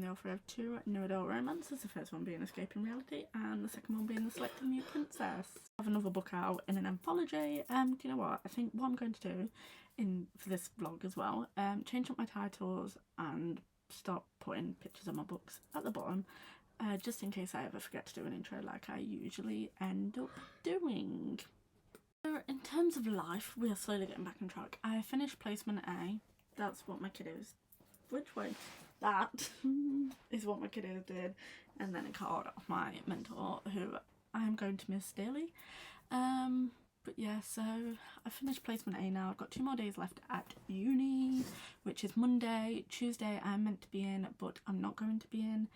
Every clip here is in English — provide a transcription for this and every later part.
offer of 2 new adult romances, the first one being Escaping Reality and the second one being The Selective Mute Princess. I have another book out in an anthology. Do you know what? I think what I'm going to do for this vlog as well, change up my titles and start putting pictures of my books at the bottom, just in case I ever forget to do an intro like I usually end up doing. So in terms of life, we are slowly getting back on track. I finished placement A. That's what my kiddos... Which way? That is what my kiddos did. And then a card off my mentor, who I am going to miss dearly. But yeah, so I finished placement A now. I've got 2 more days left at uni, which is Monday. Tuesday I'm meant to be in, but I'm not going to be in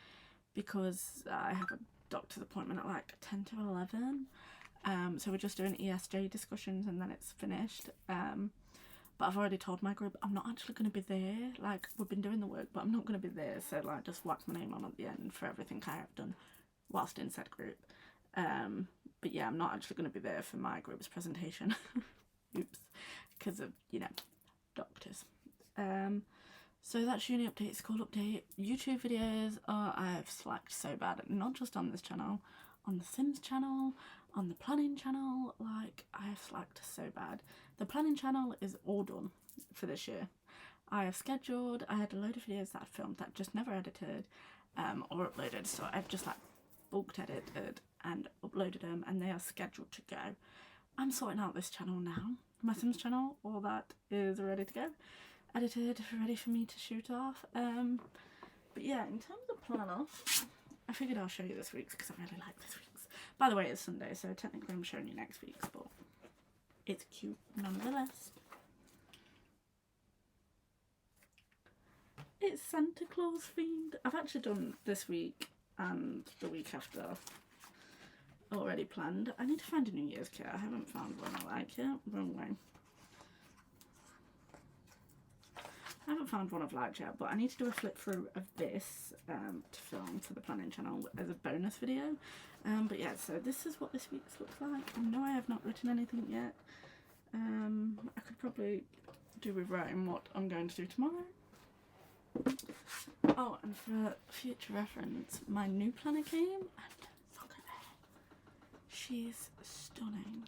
because I have a doctor's appointment at like 10 to 11. So we're just doing ESJ discussions and then it's finished. But I've already told my group I'm not actually going to be there. Like, we've been doing the work, but I'm not going to be there. So like, just whack my name on at the end for everything I have done whilst in said group. But yeah, I'm not actually going to be there for my group's presentation. Oops, because of, you know, doctors. So that's uni update, school update, YouTube videos. Oh, I've slacked so bad, not just on this channel, on the Sims channel, on the planning channel. Like, I have slacked so bad. The planning channel is all done for this year. I have scheduled, I had a load of videos that I filmed that just never edited or uploaded, so I've just like bulk edited and uploaded them and they are scheduled to go. I'm sorting out this channel now, my Sims channel, all that is ready to go, edited, ready for me to shoot off. But yeah, in terms of planner, I figured I'll show you this week's because I really like this week's. By the way, it's Sunday, so technically I'm showing you next week's, but it's cute nonetheless. It's Santa Claus themed. I've actually done this week and the week after already planned. I need to find a New Year's kit. I haven't found one I like yet. Wrong way. I haven't found one I've liked yet, but I need to do a flip through of this to film for the planning channel as a bonus video. But yeah, so this is what this week's looks like. No, I have not written anything yet. I could probably do with writing what I'm going to do tomorrow. Oh, and for future reference, my new planner came and look at her. She's stunning.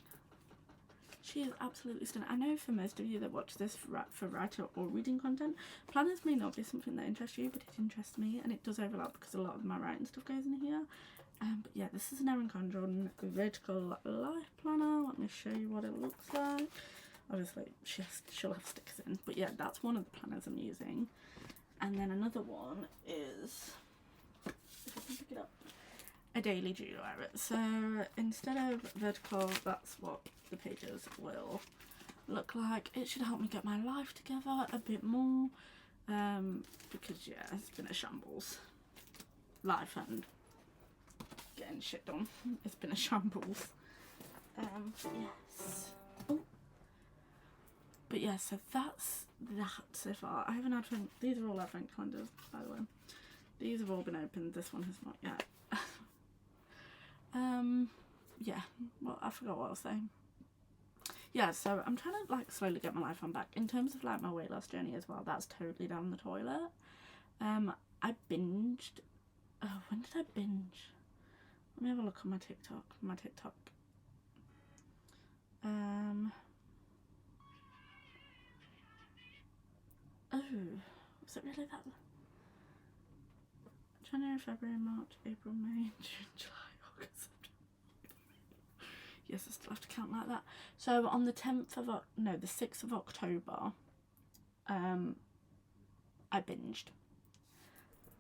She is absolutely stunning. I know for most of you that watch this for writer or reading content, planners may not be something that interests you, but it interests me, and it does overlap because a lot of my writing stuff goes in here. But yeah, this is an Erin Condren vertical life planner. Let me show you what it looks like. Obviously, she'll have stickers in, but yeah, that's one of the planners I'm using. And then another one is, if I can pick it up, a daily journal. So instead of vertical, that's what the pages will look like. It should help me get my life together a bit more, because yeah, it's been a shambles. Life and getting shit done. It's been a shambles. Yes. Oh. But yeah, so that's that so far. I haven't had these are all advent calendars, by the way. These have all been opened. This one has not yet. Yeah, well, I forgot what I was saying. Yeah, so I'm trying to like slowly get my life on back. In terms of like my weight loss journey as well, that's totally down the toilet. I binged. Oh, when did I binge? Let me have a look at my TikTok. Oh, was it really that? January, February, March, April, May, June, July, August, September. Yes, I still have to count like that. So on the 6th of October, I binged.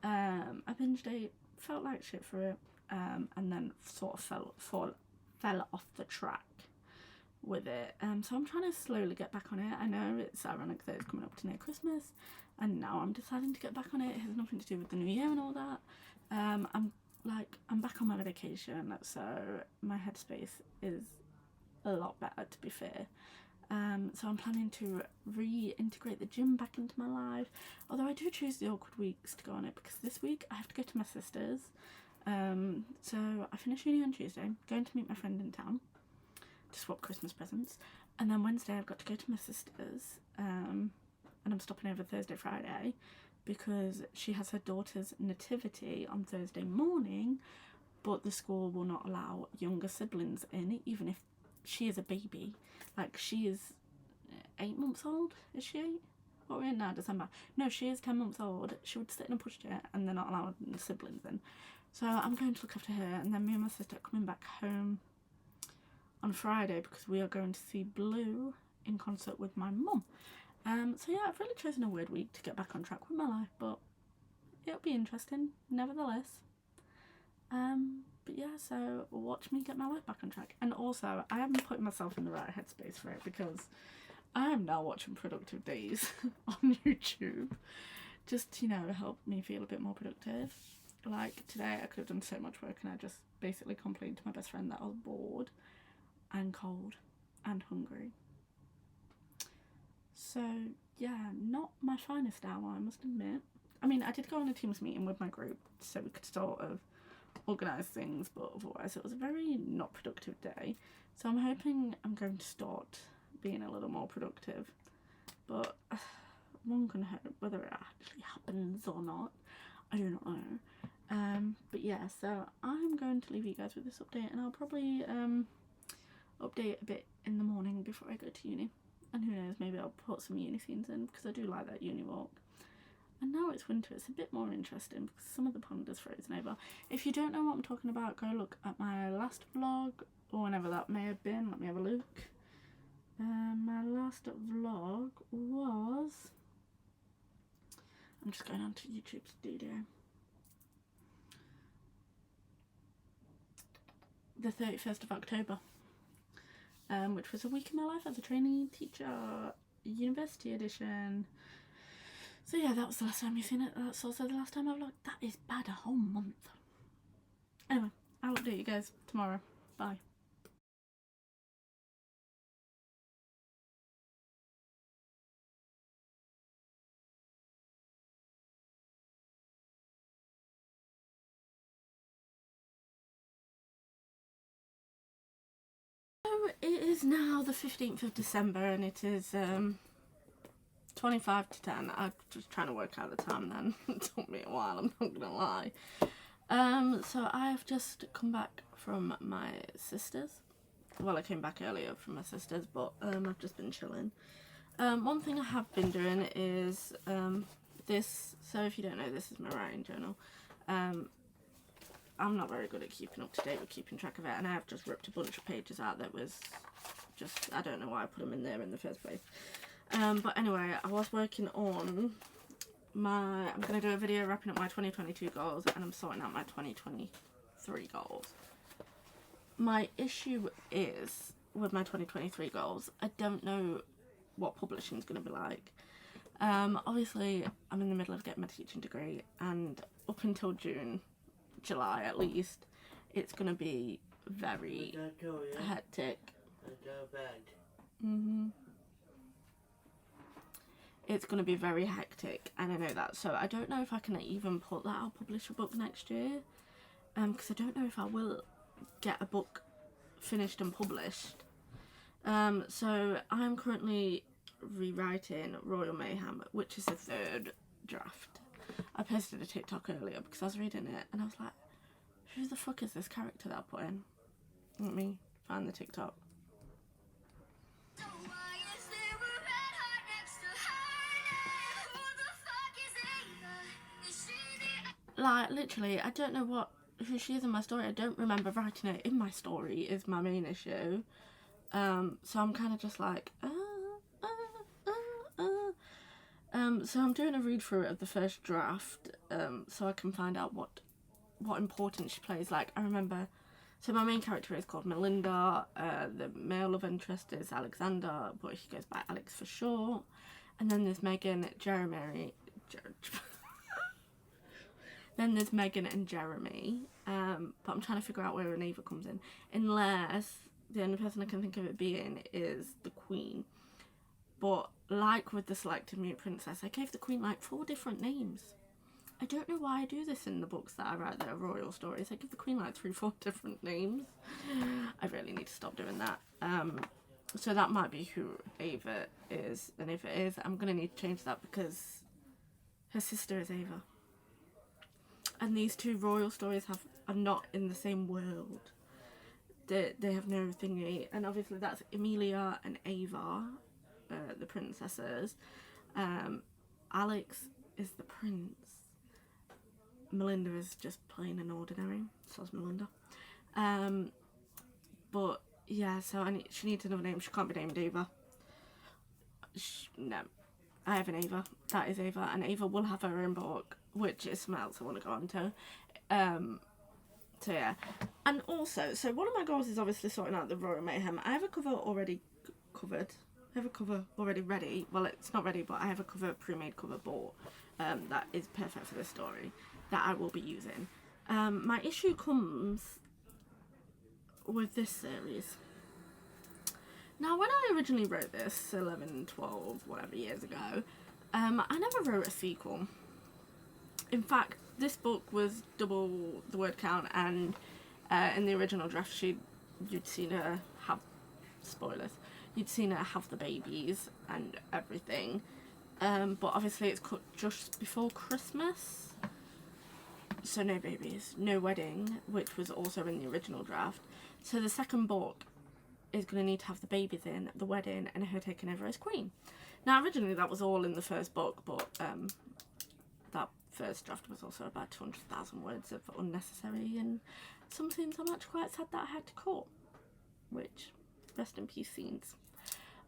I binged felt like shit for it, and then sort of fell off the track with it. So I'm trying to slowly get back on it. I know it's ironic that it's coming up to near Christmas and now I'm deciding to get back on it. It has nothing to do with the new year and all that. I'm back on my medication, so my headspace is a lot better, to be fair. So I'm planning to reintegrate the gym back into my life, although I do choose the awkward weeks to go on it because this week I have to go to my sister's. So I finish uni on Tuesday, going to meet my friend in town to swap Christmas presents, and then Wednesday I've got to go to my sister's, and I'm stopping over Thursday, Friday, because she has her daughter's nativity on Thursday morning, but the school will not allow younger siblings in, even if she is a baby. Like, she is 8 months old, is she 8? What are we in now, December? No, she is 10 months old. She would sit in a pushchair and they're not allowing the siblings in. So I'm going to look after her, and then me and my sister are coming back home on Friday because we are going to see Blue in concert with my mum. So yeah, I've really chosen a weird week to get back on track with my life, but it'll be interesting nevertheless. But yeah, so watch me get my life back on track. And also, I haven't put myself in the right headspace for it because I am now watching productive days on YouTube. Just, you know, help me feel a bit more productive. Like today I could have done so much work and I just basically complained to my best friend that I was bored and cold and hungry. So yeah, not my finest hour, I must admit. I mean, I did go on a Teams meeting with my group so we could sort of organise things, but otherwise it was a very not productive day. So I'm hoping I'm going to start being a little more productive, but one can hope. Whether it actually happens or not, I do not know. But yeah, so I'm going to leave you guys with this update, and I'll probably update a bit in the morning before I go to uni. And who knows, maybe I'll put some uni scenes in because I do like that uni walk. And now it's winter, it's a bit more interesting because some of the pond is frozen over. If you don't know what I'm talking about, go look at my last vlog, or whenever that may have been. Let me have a look. My last vlog was... I'm just going on to YouTube Studio. The 31st of October. Which was a week in my life as a trainee teacher, university edition. So yeah, that was the last time you've seen it. That's also the last time I've vlogged. That is bad, a whole month. Anyway, I'll update you guys tomorrow. Bye. So it is now the 15th of December and it is 25 to 10. I'm just trying to work out the time then. It took me a while, I'm not gonna lie. So I've just come back from my sister's. Well, I came back earlier from my sister's, but I've just been chilling. One thing I have been doing is this. So if you don't know, this is my writing journal. I'm not very good at keeping up to date with keeping track of it, and I have just ripped a bunch of pages out that was just, I don't know why I put them in there in the first place. But anyway, I was working on I'm going to do a video wrapping up my 2022 goals, and I'm sorting out my 2023 goals. My issue is, with my 2023 goals, I don't know what publishing is going to be like. Obviously, I'm in the middle of getting my teaching degree, and up until July at least, it's going to be very hectic. It's going to be very hectic, and I know that, so I don't know if I can even put that I'll publish a book next year, because I don't know if I will get a book finished and published. So I'm currently rewriting Royal Mayhem, which is the 3rd draft. I posted a TikTok earlier because I was reading it and I was like, who the fuck is this character that I put in? Let me find the TikTok. Like, literally, I don't know who she is in my story. I don't remember writing it in my story is my main issue. So I'm kind of just like, so I'm doing a read through of the first draft, so I can find out what importance she plays. Like, I remember, so my main character is called Melinda, the male love interest is Alexander, but he goes by Alex for short, and then there's Megan, then there's Megan and Jeremy, but I'm trying to figure out where an Ava comes in, unless the only person I can think of it being is the Queen. But like with the Selective Mute Princess, I gave the Queen like 4 different names. I don't know why I do this in the books that I write that are royal stories. I give the Queen like 3-4 different names. I really need to stop doing that. So that might be who Ava is, and if it is, I'm going to need to change that because her sister is Ava. And these two royal stories are not in the same world. They have no thingy. And obviously that's Emilia and Ava, the princesses. Alex is the prince. Melinda is just plain and ordinary. So's Melinda. But yeah, so she needs another name. She can't be named Ava. No. I have an Ava. That is Ava. And Ava will have her own book, which is something else I want to go on to. So yeah. And also, so one of my goals is obviously sorting out the Royal Mayhem. I have a cover already covered. I have a cover already ready. Well, it's not ready, but I have a cover, pre-made cover bought, that is perfect for this story, that I will be using. My issue comes with this series. Now, when I originally wrote this 11, 12, whatever years ago, I never wrote a sequel. In fact, this book was double the word count, and in the original draft, you'd seen her have, spoilers, you'd seen her have the babies and everything. But obviously it's cut just before Christmas, so no babies, no wedding, which was also in the original draft. So the second book is going to need to have the babies in, the wedding, and her taking over as queen. Now, originally that was all in the first book, but that first draft was also about 200,000 words of unnecessary and some scenes I'm actually quite sad that I had to cut, which, rest in peace scenes.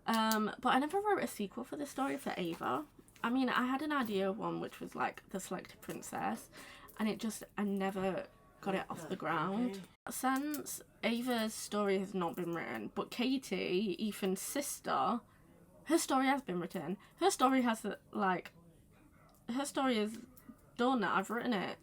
But I never wrote a sequel for this story for Ava. I mean, I had an idea of one which was like the Selective Princess, and I never got it off the ground. Since Ava's story has not been written, but Katie, Ethan's sister, her story has been written. Her story has, her story is done. I've written it.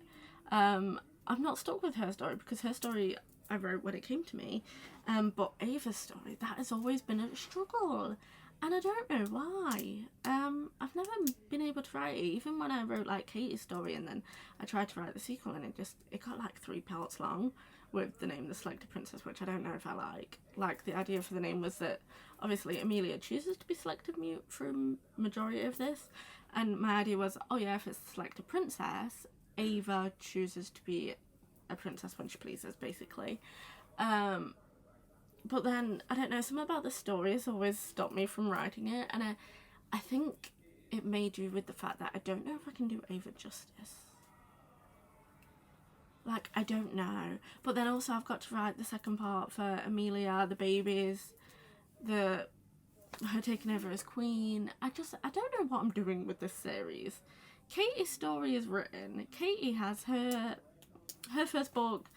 I'm not stuck with her story because her story I wrote when it came to me. But Ava's story, that has always been a struggle. And I don't know why. I've never been able to write it, even when I wrote like Katie's story and then I tried to write the sequel and it got like 3 parts long with the name The Selective Princess, which I don't know if I like. Like, the idea for the name was that obviously Emilia chooses to be selective mute for a majority of this, and my idea was, oh yeah, if it's Selective Princess, Ava chooses to be a princess when she pleases, basically. But then, I don't know, something about the story has always stopped me from writing it, and I think it may do with the fact that I don't know if I can do Ava justice. Like, I don't know. But then also I've got to write the second part for Emilia, the babies, her taking over as queen. I don't know what I'm doing with this series. Katie's story is written. Katie has her first book,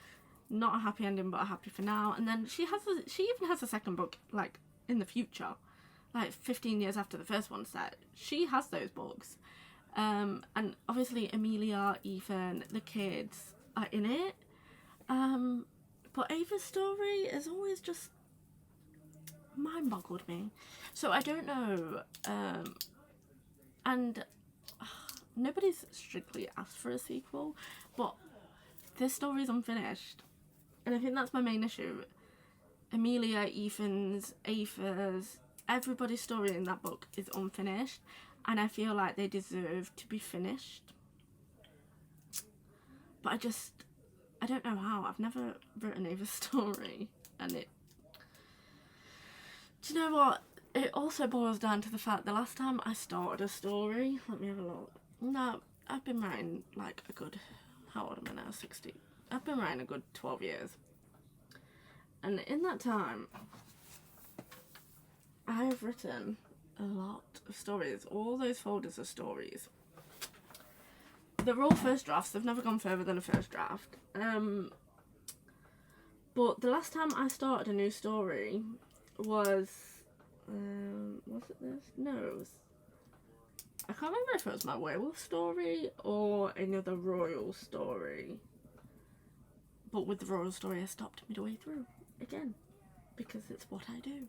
not a happy ending, but a happy for now. And then she even has a second book, like, in the future. Like, 15 years after the first one's set. She has those books. And obviously Emilia, Ethan, the kids are in it. But Ava's story has always just mind-boggled me. So I don't know. And nobody's strictly asked for a sequel, but this story's unfinished. And I think that's my main issue. Emilia, Ethan's, Ava's, everybody's story in that book is unfinished, and I feel like they deserve to be finished. But I don't know how. I've never written Ava's story, and do you know what? It also boils down to the fact the last time I started a story, let me have a look. No, I've been writing like a good, how old am I now? 60. I've been writing a good 12 years. And in that time, I have written a lot of stories. All those folders of stories. They're all first drafts. They've never gone further than a first draft. But the last time I started a new story was it this? No, it was, I can't remember if it was my werewolf story or another royal story. But with the royal story, I stopped midway through again because it's what I do.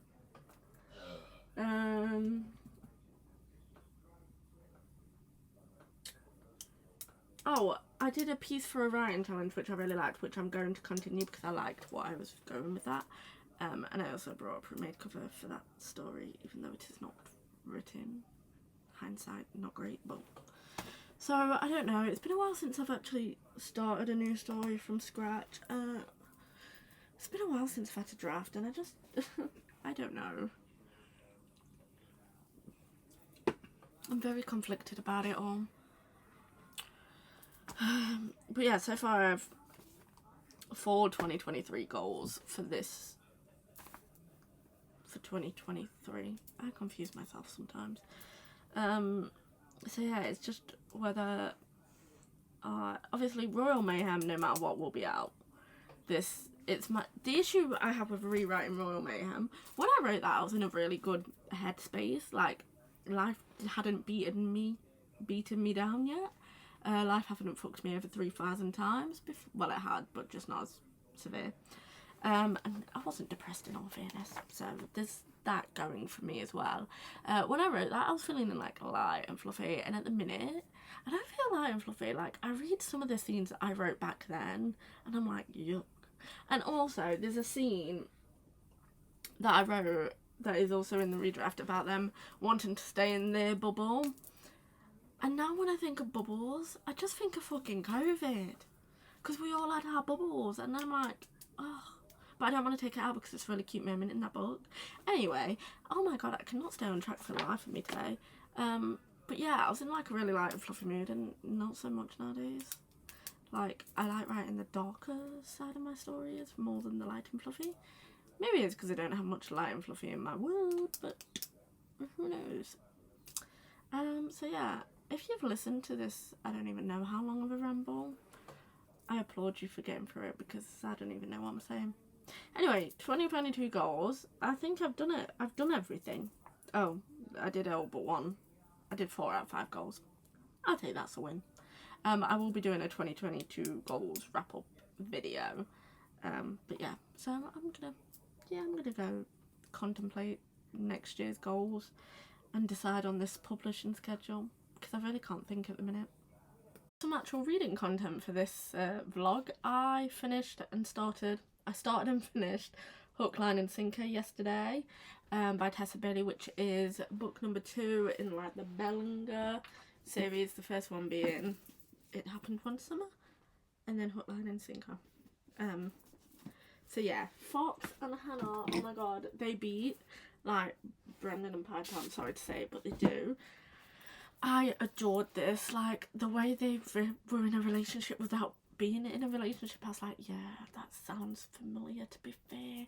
Oh, I did a piece for a writing challenge which I really liked, which I'm going to continue because I liked what I was going with that. And I also brought a pre-made cover for that story, even though it is not written. Hindsight, not great, but So, I don't know, it's been a while since I've actually started a new story from scratch. It's been a while since I've had to draft, and I just, I don't know. I'm very conflicted about it all. But yeah, so far I've 4 2023 goals for this, for 2023. I confuse myself sometimes. So yeah, it's just whether, obviously Royal Mayhem, no matter what, will be out. The issue I have with rewriting Royal Mayhem, when I wrote that, I was in a really good headspace. Like, life hadn't beaten me down yet. Life hadn't fucked me over 3,000 times before. Well, it had, but just not as severe. And I wasn't depressed, in all fairness, so there's that going for me as well. When I wrote that, I was feeling like light and fluffy, and at the minute I don't feel light and fluffy. Like, I read some of the scenes that I wrote back then and I'm like, yuck. And also there's a scene that I wrote that is also in the redraft about them wanting to stay in their bubble, and now when I think of bubbles, I just think of fucking COVID, because we all had our bubbles, and I'm like, oh. But I don't want to take it out because it's a really cute moment in that book. Anyway, oh my god, I cannot stay on track for the life of me today. But yeah, I was in like a really light and fluffy mood, and not so much nowadays. Like, I like writing the darker side of my stories more than the light and fluffy. Maybe it's because I don't have much light and fluffy in my world, but who knows. So yeah, if you've listened to this, I don't even know how long of a ramble, I applaud you for getting through it, because I don't even know what I'm saying. Anyway, 2022 goals. I think I've done it. I've done everything. Oh, I did all but one. I did 4 out of 5 goals. I'll take that's a win. I will be doing a 2022 goals wrap up video. But yeah, so I'm gonna go contemplate next year's goals and decide on this publishing schedule, because I really can't think at the minute. Some actual reading content for this vlog. I started and finished Hook, Line and Sinker yesterday, by Tessa Bailey, which is book number 2 in like the Bellinger series, the first one being It Happened One Summer, and then Hook, Line and Sinker. So yeah, Fox and Hannah, oh my god, they beat like Brendan and Piper, I'm sorry to say, but they do. I adored this, like the way they were in a relationship without being in a relationship. I was like, yeah, that sounds familiar, to be fair.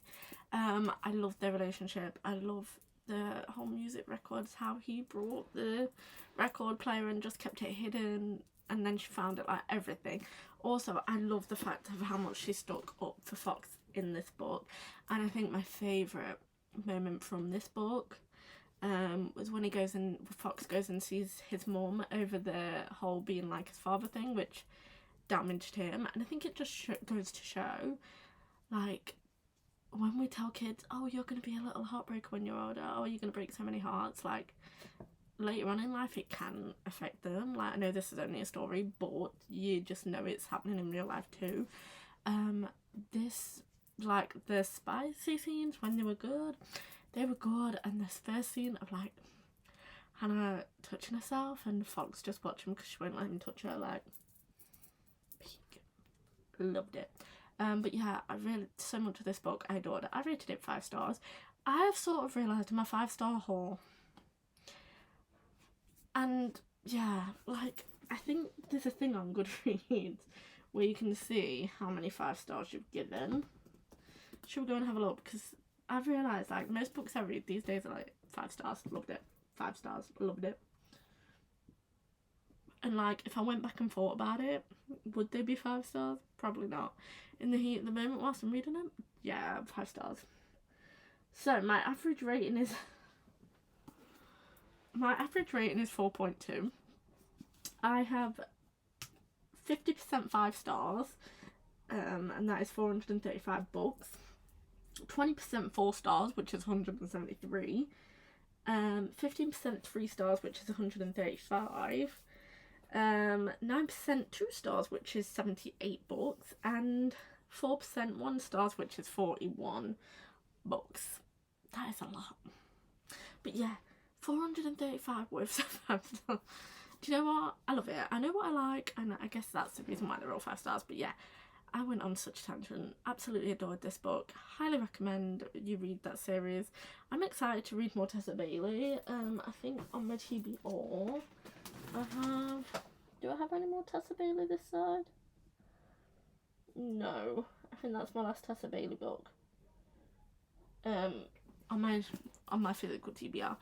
I love their relationship. I love the whole music records, how he brought the record player and just kept it hidden, and then she found it, like everything. Also, I love the fact of how much she stuck up for Fox in this book, and I think my favourite moment from this book was when Fox goes and sees his mum over the whole being like his father thing, which damaged him. And I think it just goes to show, like, when we tell kids, oh, you're going to be a little heartbreaker when you're older, oh, you're going to break so many hearts, like, later on in life it can affect them. Like, I know this is only a story, but you just know it's happening in real life too. This, like, the spicy scenes, when they were good, and this first scene of like Hannah touching herself and Fox just watching because she won't let him touch her, like, peak. Loved it. But yeah, I really, so much of this book I adored. I rated it 5 stars. I have sort of realised I'm a 5-star whore. And yeah, like, I think there's a thing on Goodreads where you can see how many 5 stars you've given. Should we go and have a look? Because I've realised, like, most books I read these days are like 5 stars, loved it. 5 stars, loved it. And like, if I went back and thought about it, would they be 5 stars? Probably not. In the heat of the moment whilst I'm reading them, yeah, 5 stars. So my average rating is 4.2. I have 50% 5 stars, and that is 435 books. 20% 4 stars, which is 173. 15% 3 stars, which is 135. 9% 2 stars, which is 78 books, and 4% 1 stars, which is 41 books. That is a lot. But yeah, 435 with 5 stars. Do you know what? I love it. I know what I like, and I guess that's the reason why they're all 5 stars. But yeah, I went on such a tangent. Absolutely adored this book. Highly recommend you read that series. I'm excited to read more Tessa Bailey. I think on my TBR I have... Do I have any more Tessa Bailey this side? No. I think that's my last Tessa Bailey book. On my physical TBR.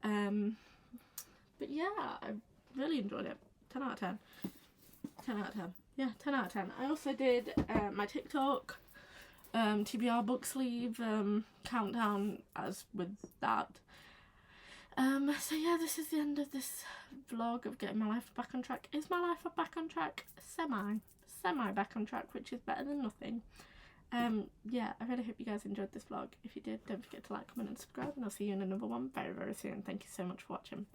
But yeah, I really enjoyed it. 10 out of 10. 10 out of 10. Yeah, 10 out of 10. I also did my TikTok TBR book sleeve countdown as with that. So yeah, this is the end of this vlog of getting my life back on track. Is my life back on track? Semi back on track, which is better than nothing. Yeah, I really hope you guys enjoyed this vlog. If you did, don't forget to like, comment and subscribe, and I'll see you in another one very, very soon. Thank you so much for watching.